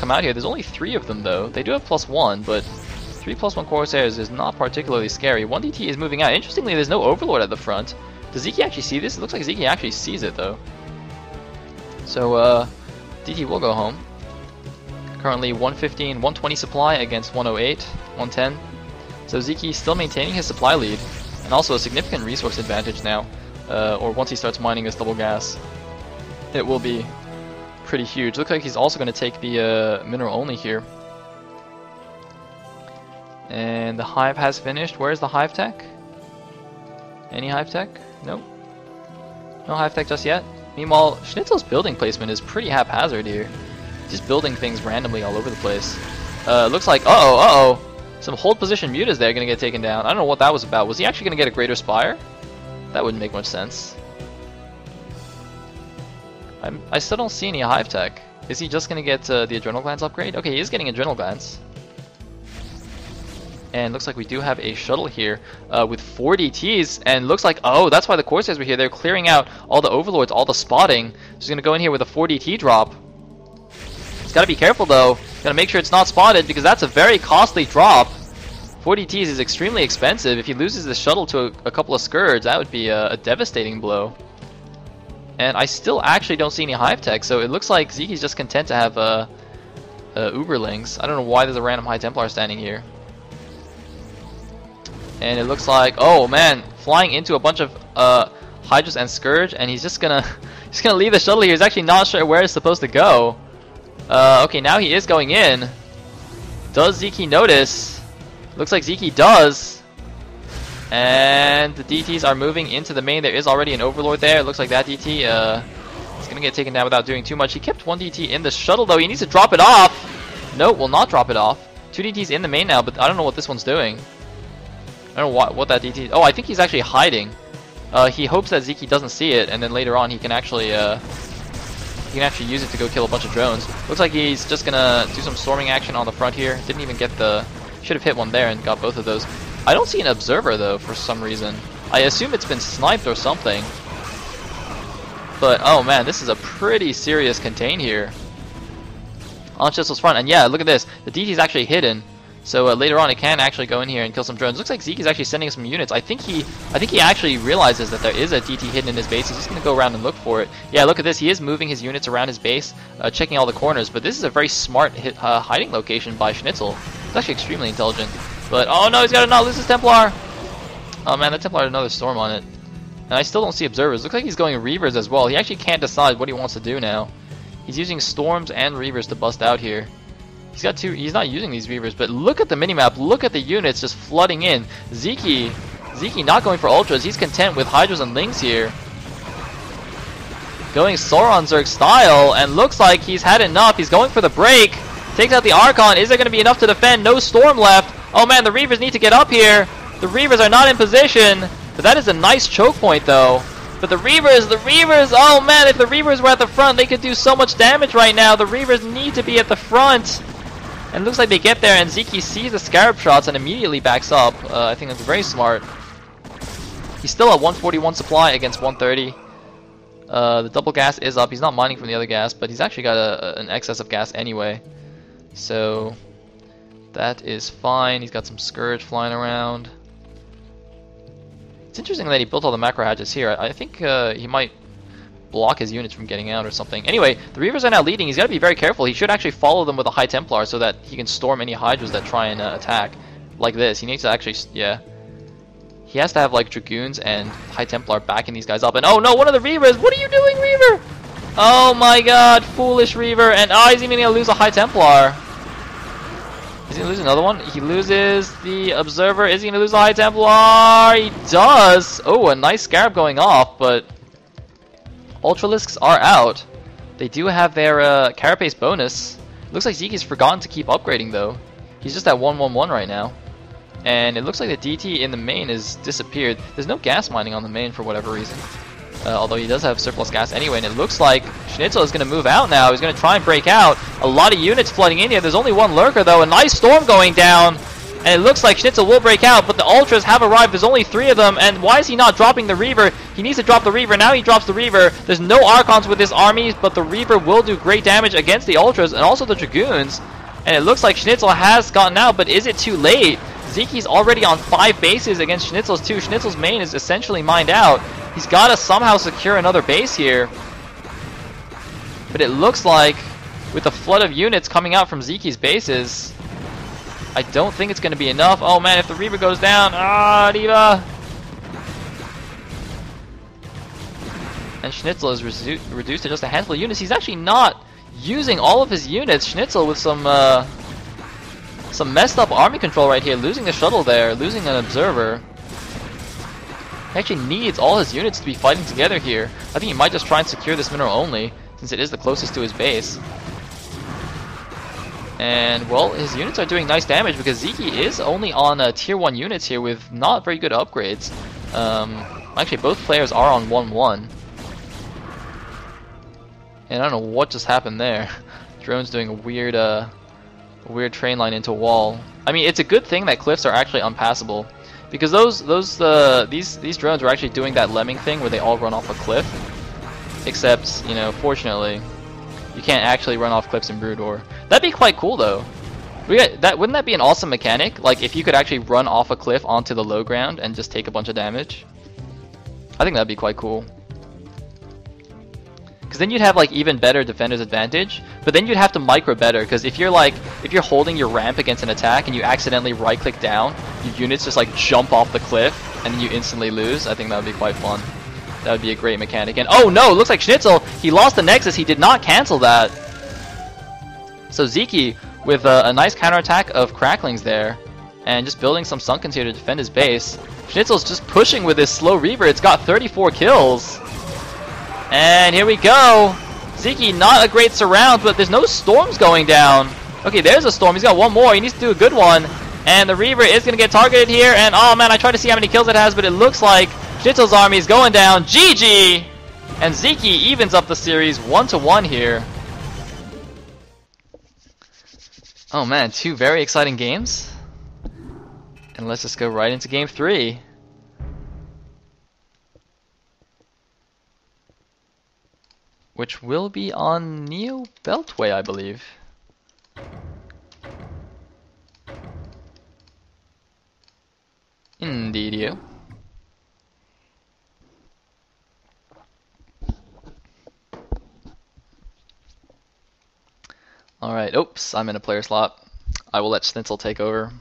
come out here. There's only 3 of them though. They do have +1, but 3 +1 Corsairs is not particularly scary. 1 DT is moving out. Interestingly, there's no Overlord at the front. Does Sziky actually see this? It looks like Sziky actually sees it though. So DT will go home. Currently 115, 120 supply against 108, 110. So Sziky still maintaining his supply lead, and also a significant resource advantage now. Or once he starts mining his double gas, it will be pretty huge. Looks like he's also going to take the mineral only here. And the hive has finished. Where's the hive tech? Any hive tech? Nope. No hive tech just yet. Meanwhile, SneazeL's building placement is pretty haphazard here. Just building things randomly all over the place. Looks like, some hold position mutas there gonna get taken down. I don't know what that was about. Was he actually gonna get a greater spire? That wouldn't make much sense. I still don't see any hive tech. Is he just gonna get the adrenal glands upgrade? Okay, he is getting adrenal glands. And looks like we do have a shuttle here with 4 DTs, and looks like, oh, that's why the Corsairs were here. They're clearing out all the Overlords, all the spotting. So he's gonna go in here with a 4 DT drop. He's gotta be careful though. Gotta make sure it's not spotted because that's a very costly drop. 4 DTs is extremely expensive. If he loses the shuttle to a couple of Scourge, that would be a devastating blow. And I still actually don't see any hive tech, so it looks like Sziky's just content to have Uberlings. I don't know why there's a random High Templar standing here. And it looks like, oh man, flying into a bunch of Hydras and Scourge, and he's just gonna leave the shuttle here. He's actually not sure where it's supposed to go. Okay, now he is going in. Does Sziky notice? Looks like Sziky does. And the DTs are moving into the main. There is already an Overlord there. It looks like that DT is gonna get taken down without doing too much. He kept 1 DT in the shuttle though. He needs to drop it off. No, will not drop it off. 2 DTs in the main now, but I don't know what this one's doing. I don't know what that DT... Oh, I think he's actually hiding. He hopes that Sziky doesn't see it, and then later on he can actually use it to go kill a bunch of drones. Looks like he's just gonna do some storming action on the front here. Didn't even get the... Should have hit one there and got both of those. I don't see an observer though for some reason. I assume it's been sniped or something. But oh man, this is a pretty serious contain here on SneazeL's front. And yeah, look at this. The DT is actually hidden. So later on, it can actually go in here and kill some drones. Looks like Sziky is actually sending some units. I think he actually realizes that there is a DT hidden in his base. He's just gonna go around and look for it. Yeah, look at this. He is moving his units around his base, checking all the corners. But this is a very smart hiding location by SneazeL. It's actually extremely intelligent. But oh no, he's gotta not lose his Templar. Oh man, that Templar had another storm on it. And I still don't see observers. Looks like he's going Reavers as well. He actually can't decide what he wants to do now. He's using Storms and Reavers to bust out here. He's got 2. He's not using these Reavers, but look at the minimap. Look at the units just flooding in. Sziky not going for Ultras. He's content with Hydras and Lings here. Going Sauron Zerg style, and looks like he's had enough. He's going for the break. Takes out the Archon. Is there going to be enough to defend? No Storm left. Oh man, the Reavers need to get up here. The Reavers are not in position, but that is a nice choke point though. But the Reavers, oh man, if the Reavers were at the front, they could do so much damage right now. The Reavers need to be at the front. And it looks like they get there, and Sziky sees the Scarab shots and immediately backs up. I think that's very smart. He's still at 141 supply against 130. The double gas is up. He's not mining from the other gas, but he's actually got an excess of gas anyway. So that is fine. He's got some Scourge flying around. It's interesting that he built all the macro hatches here. I think he might block his units from getting out or something. Anyway, the Reavers are now leading. He's got to be very careful. He should actually follow them with a High Templar so that he can storm any Hydras that try and attack. Like this. He needs to actually, yeah. He has to have like Dragoons and High Templar backing these guys up. And oh no, one of the Reavers! What are you doing, Reaver? Oh my god, foolish Reaver. And oh, he's even going to lose a High Templar. Is he going to lose another one? He loses the Observer. Is he going to lose the High Templar? He does! Oh, a nice Scarab going off, but Ultralisks are out. They do have their Carapace bonus. Looks like Sziky's forgotten to keep upgrading though. He's just at 111 right now. And it looks like the DT in the main has disappeared. There's no gas mining on the main for whatever reason. Although he does have surplus gas anyway, and it looks like SneazeL is going to move out now. He's going to try and break out. A lot of units flooding in here. There's only one lurker though. A nice storm going down. And it looks like SneazeL will break out, but the Ultras have arrived. There's only 3 of them, and why is he not dropping the Reaver? He needs to drop the Reaver. Now he drops the Reaver. There's no Archons with this army, but the Reaver will do great damage against the Ultras and also the Dragoons. And it looks like SneazeL has gotten out, but is it too late? Sziky's already on 5 bases against SneazeL's 2. SneazeL's main is essentially mined out. He's got to somehow secure another base here. But it looks like, with the flood of units coming out from Sziky's bases, I don't think it's going to be enough. Oh man, if the Reaver goes down, Diva! And SneazeL is reduced to just a handful of units. He's actually not using all of his units. SneazeL with some messed up army control right here, losing the shuttle there, losing an observer. He actually needs all his units to be fighting together here. I think he might just try and secure this mineral only, since it is the closest to his base. And, well, his units are doing nice damage because Sziky is only on tier 1 units here with not very good upgrades. Actually, both players are on 1-1. And I don't know what just happened there. Drone's doing a weird train line into a wall. I mean, it's a good thing that cliffs are actually unpassable, because these drones were actually doing that lemming thing where they all run off a cliff. Except, you know, fortunately, you can't actually run off cliffs in Brood War. That'd be quite cool though. Wouldn't that be an awesome mechanic? Like if you could actually run off a cliff onto the low ground and just take a bunch of damage. I think that'd be quite cool. Because then you'd have like even better defender's advantage, but then you'd have to micro better, because if you're holding your ramp against an attack and you accidentally right click down, your units just like jump off the cliff and then you instantly lose. I think that would be quite fun. That would be a great mechanic. And oh no, it looks like SneazeL, he lost the Nexus. He did not cancel that. So Sziky with a nice counterattack of cracklings there, and just building some Sunkens here to defend his base. SneazeL's just pushing with his slow Reaver. It's got 34 kills. And here we go. Sziky, not a great surround, but there's no storms going down. Okay, there's a storm. He's got one more. He needs to do a good one. And the Reaver is going to get targeted here. And oh man, I tried to see how many kills it has, but it looks like SneazeL's army is going down. GG! And Sziky evens up the series 1-1 here. Oh man, 2 very exciting games. And let's just go right into game 3. Which will be on Neo Beltway, I believe. Indeed you. Alright, oops, I'm in a player slot. I will let SneazeL take over.